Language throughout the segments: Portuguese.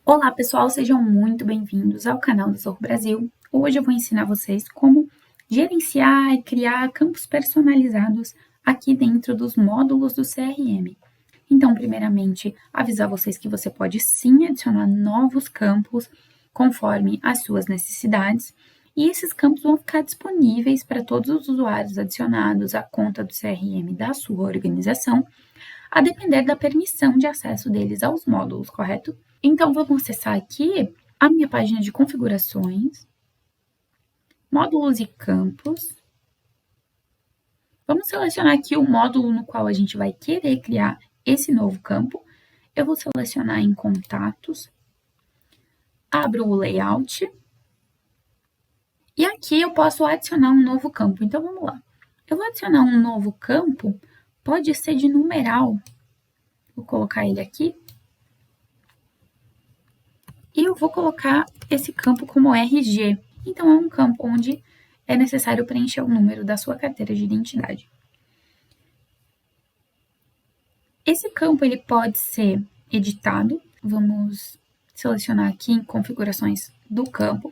Olá pessoal, sejam muito bem-vindos ao canal do Zorro Brasil. Hoje eu vou ensinar vocês como gerenciar e criar campos personalizados aqui dentro dos módulos do CRM. Então, primeiramente, avisar vocês que você pode sim adicionar novos campos conforme as suas necessidades, e esses campos vão ficar disponíveis para todos os usuários adicionados à conta do CRM da sua organização, a depender da permissão de acesso deles aos módulos, correto? Então, vamos acessar aqui a minha página de configurações, módulos e campos. Vamos selecionar aqui o módulo no qual a gente vai querer criar esse novo campo. Eu vou selecionar em contatos, abro o layout, e aqui eu posso adicionar um novo campo. Então, vamos lá. Eu vou adicionar um novo campo, pode ser de numeral. Vou colocar ele aqui. E eu vou colocar esse campo como RG. Então, é um campo onde é necessário preencher o número da sua carteira de identidade. Esse campo ele pode ser editado. Vamos selecionar aqui em configurações do campo.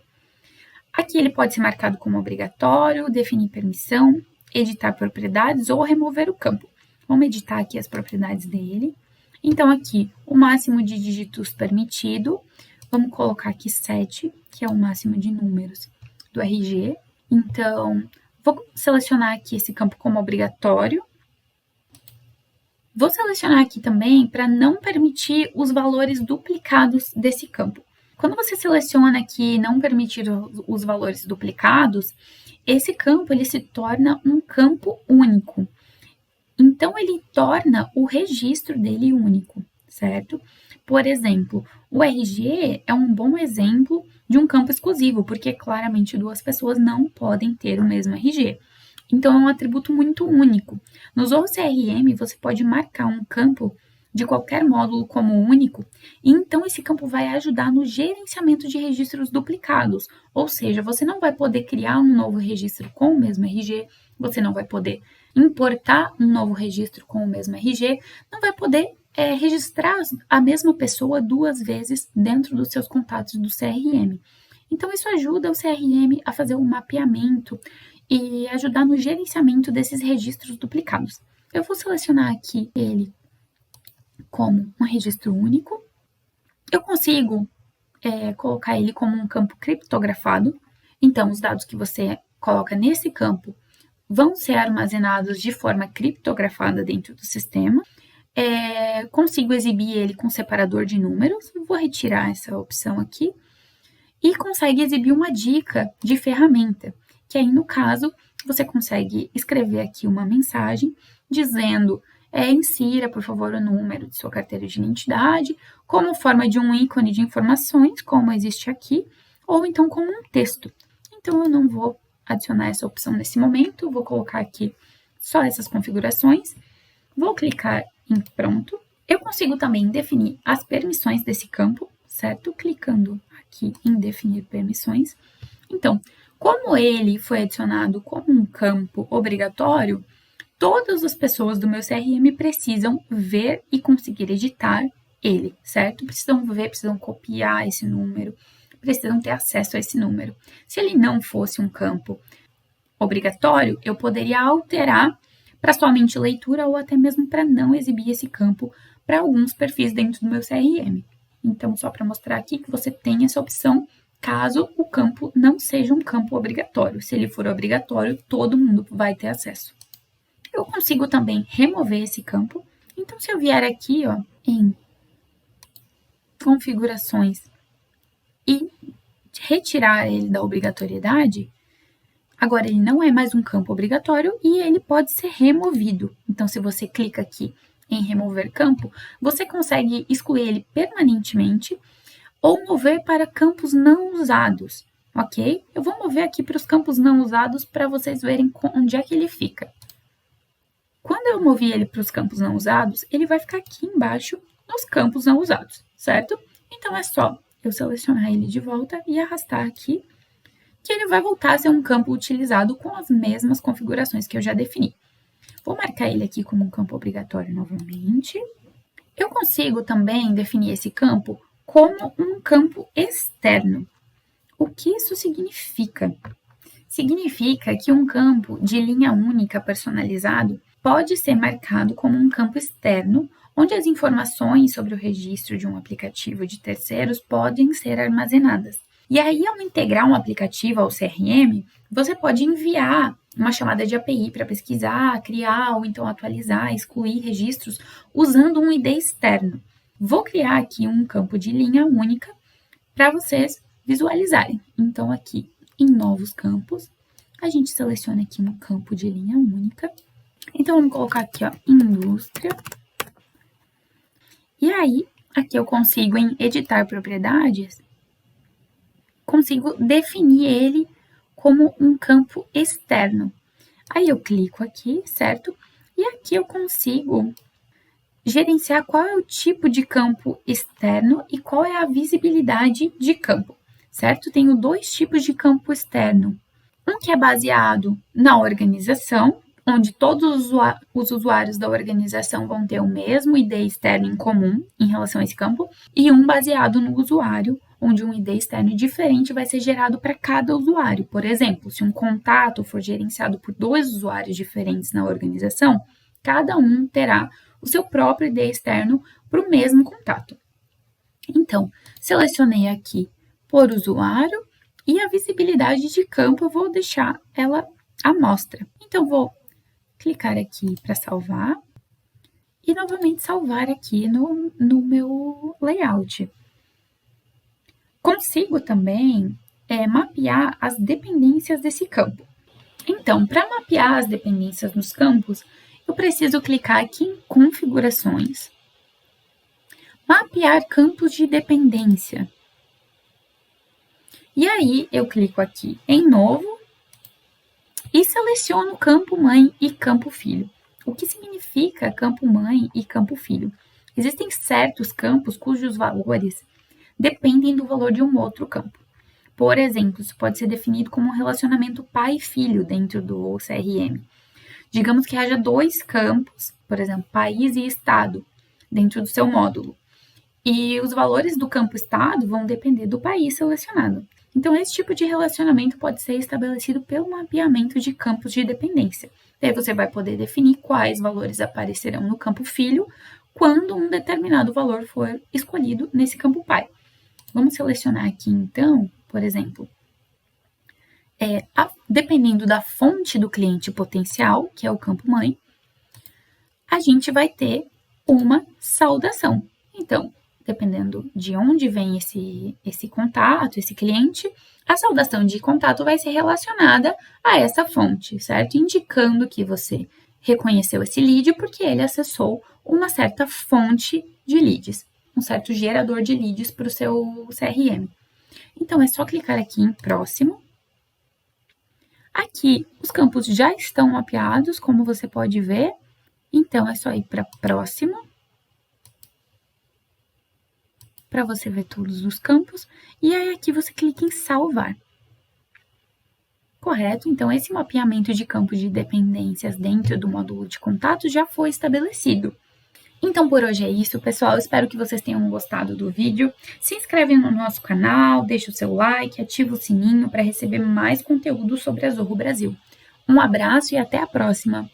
Aqui ele pode ser marcado como obrigatório, definir permissão, editar propriedades ou remover o campo. Vamos editar aqui as propriedades dele. Então, aqui, o máximo de dígitos permitido. Vamos colocar aqui 7, que é o máximo de números do RG. Então, vou selecionar aqui esse campo como obrigatório. Vou selecionar aqui também para não permitir os valores duplicados desse campo. Quando você seleciona aqui não permitir os valores duplicados, esse campo ele se torna um campo único. Então, ele torna o registro dele único, certo? Por exemplo, o RG é um bom exemplo de um campo exclusivo, porque claramente duas pessoas não podem ter o mesmo RG. Então, é um atributo muito único. No Zorro CRM, você pode marcar um campo de qualquer módulo como único, e então esse campo vai ajudar no gerenciamento de registros duplicados, ou seja, você não vai poder criar um novo registro com o mesmo RG, você não vai poder importar um novo registro com o mesmo RG, não vai poder registrar a mesma pessoa duas vezes dentro dos seus contatos do CRM. Então, isso ajuda o CRM a fazer um mapeamento e ajudar no gerenciamento desses registros duplicados. Eu vou selecionar aqui ele como um registro único. Eu consigo colocar ele como um campo criptografado. Então, os dados que você coloca nesse campo vão ser armazenados de forma criptografada dentro do sistema. Consigo exibir ele com separador de números. Vou retirar essa opção aqui. E consegue exibir uma dica de ferramenta, que aí, no caso, você consegue escrever aqui uma mensagem dizendo insira, por favor, o número de sua carteira de identidade, como forma de um ícone de informações, como existe aqui, ou então como um texto. Então, eu não vou adicionar essa opção nesse momento, vou colocar aqui só essas configurações, vou clicar em pronto. Eu consigo também definir as permissões desse campo, certo? Clicando aqui em definir permissões. Então, como ele foi adicionado como um campo obrigatório, todas as pessoas do meu CRM precisam ver e conseguir editar ele, certo? Precisam ver, precisam copiar esse número, precisam ter acesso a esse número. Se ele não fosse um campo obrigatório, eu poderia alterar para somente leitura ou até mesmo para não exibir esse campo para alguns perfis dentro do meu CRM. Então, só para mostrar aqui que você tem essa opção caso o campo não seja um campo obrigatório. Se ele for obrigatório, todo mundo vai ter acesso. Eu consigo também remover esse campo. Então, se eu vier aqui em configurações e retirar ele da obrigatoriedade, agora ele não é mais um campo obrigatório e ele pode ser removido. Então, se você clica aqui em remover campo, você consegue excluir ele permanentemente ou mover para campos não usados, ok? Eu vou mover aqui para os campos não usados para vocês verem onde é que ele fica. Quando eu movi ele para os campos não usados, ele vai ficar aqui embaixo nos campos não usados, certo? Então, é só eu selecionar ele de volta e arrastar aqui, que ele vai voltar a ser um campo utilizado com as mesmas configurações que eu já defini. Vou marcar ele aqui como um campo obrigatório novamente. Eu consigo também definir esse campo como um campo externo. O que isso significa? Significa que um campo de linha única personalizado pode ser marcado como um campo externo, onde as informações sobre o registro de um aplicativo de terceiros podem ser armazenadas. E aí, ao integrar um aplicativo ao CRM, você pode enviar uma chamada de API para pesquisar, criar ou então atualizar, excluir registros usando um ID externo. Vou criar aqui um campo de linha única para vocês visualizarem. Então, aqui em novos campos, a gente seleciona aqui um campo de linha única. Então, vamos colocar aqui, ó, indústria. E aí, aqui eu consigo, em editar propriedades, consigo definir ele como um campo externo. Aí eu clico aqui, certo? E aqui eu consigo gerenciar qual é o tipo de campo externo e qual é a visibilidade de campo, certo? Tenho dois tipos de campo externo. Um que é baseado na organização, onde todos os usuários da organização vão ter o mesmo ID externo em comum em relação a esse campo, e um baseado no usuário, onde um ID externo diferente vai ser gerado para cada usuário. Por exemplo, se um contato for gerenciado por dois usuários diferentes na organização, cada um terá o seu próprio ID externo para o mesmo contato. Então, selecionei aqui por usuário e a visibilidade de campo eu vou deixar ela à mostra. Então, vou clicar aqui para salvar e novamente salvar aqui no meu layout. Consigo também mapear as dependências desse campo. Então, para mapear as dependências nos campos, eu preciso clicar aqui em configurações, mapear campos de dependência. E aí, eu clico aqui em novo e seleciono campo mãe e campo filho. O que significa campo mãe e campo filho? Existem certos campos cujos valores dependem do valor de um outro campo. Por exemplo, isso pode ser definido como um relacionamento pai e filho dentro do CRM. Digamos que haja dois campos, por exemplo, país e estado, dentro do seu módulo. E os valores do campo estado vão depender do país selecionado. Então, esse tipo de relacionamento pode ser estabelecido pelo mapeamento de campos de dependência. Daí você vai poder definir quais valores aparecerão no campo filho quando um determinado valor for escolhido nesse campo pai. Vamos selecionar aqui, então, por exemplo, dependendo da fonte do cliente potencial, que é o campo mãe, a gente vai ter uma saudação. Então, dependendo de onde vem esse contato, esse cliente, a saudação de contato vai ser relacionada a essa fonte, certo? Indicando que você reconheceu esse lead porque ele acessou uma certa fonte de leads, um certo gerador de leads para o seu CRM. Então, é só clicar aqui em próximo. Aqui, os campos já estão mapeados, como você pode ver. Então, é só ir para próximo, para você ver todos os campos. E aí, aqui você clica em salvar. Correto? Então, esse mapeamento de campos de dependências dentro do módulo de contato já foi estabelecido. Então, por hoje é isso, pessoal. Eu espero que vocês tenham gostado do vídeo. Se inscreve no nosso canal, deixa o seu like, ativa o sininho para receber mais conteúdo sobre a Zorro Brasil. Um abraço e até a próxima!